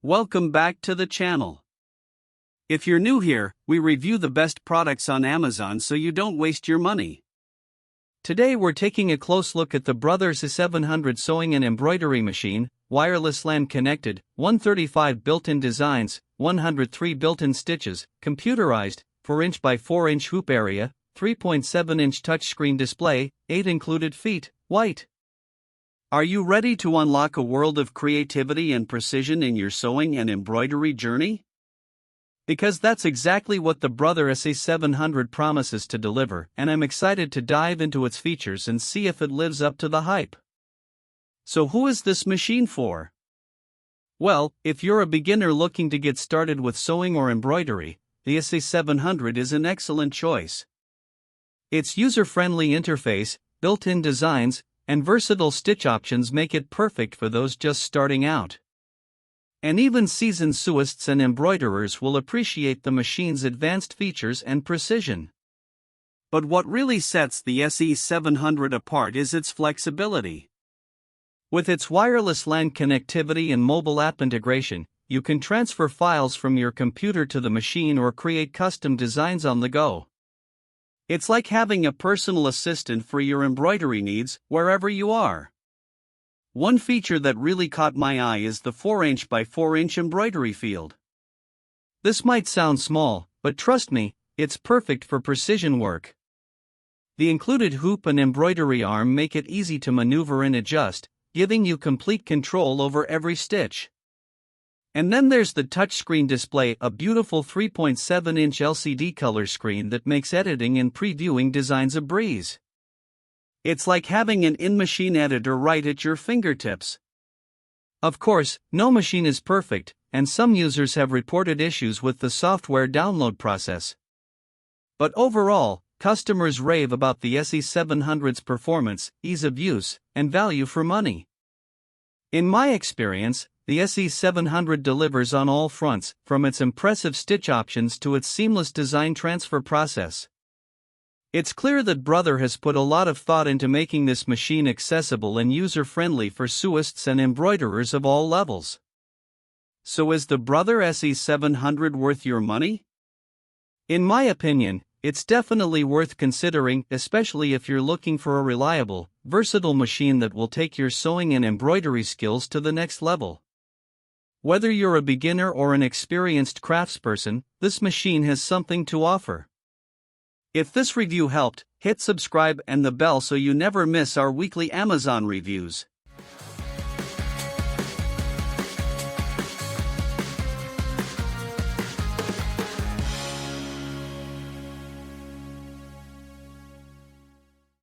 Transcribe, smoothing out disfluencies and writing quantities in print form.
Welcome back to the channel. If you're new here, we review the best products on Amazon so you don't waste your money. Today we're taking a close look at the Brothers SE700 sewing and embroidery machine, wireless LAN connected, 135 built-in designs, 103 built-in stitches, computerized, 4" by 4" hoop area, 3.7" touchscreen display, 8 included feet, white. Are you ready to unlock a world of creativity and precision in your sewing and embroidery journey? Because that's exactly what the Brothers SE700 promises to deliver, and I'm excited to dive into its features and see if it lives up to the hype. So who is this machine for? Well, if you're a beginner looking to get started with sewing or embroidery, the SE700 is an excellent choice. Its user-friendly interface, built-in designs, and versatile stitch options make it perfect for those just starting out. And even seasoned sewists and embroiderers will appreciate the machine's advanced features and precision. But what really sets the SE700 apart is its flexibility. With its wireless LAN connectivity and mobile app integration, you can transfer files from your computer to the machine or create custom designs on the go. It's like having a personal assistant for your embroidery needs, wherever you are. One feature that really caught my eye is the 4" by 4" embroidery field. This might sound small, but trust me, it's perfect for precision work. The included hoop and embroidery arm make it easy to maneuver and adjust, giving you complete control over every stitch. And then there's the touchscreen display, a beautiful 3.7" LCD color screen that makes editing and previewing designs a breeze. It's like having an in-machine editor right at your fingertips. Of course, no machine is perfect, and some users have reported issues with the software download process. But overall, customers rave about the SE700's performance, ease of use, and value for money. In my experience, the SE700 delivers on all fronts, from its impressive stitch options to its seamless design transfer process. It's clear that Brother has put a lot of thought into making this machine accessible and user-friendly for sewists and embroiderers of all levels. So is the Brother SE700 worth your money? In my opinion, it's definitely worth considering, especially if you're looking for a reliable, versatile machine that will take your sewing and embroidery skills to the next level. Whether you're a beginner or an experienced craftsperson, this machine has something to offer. If this review helped, hit subscribe and the bell so you never miss our weekly Amazon reviews.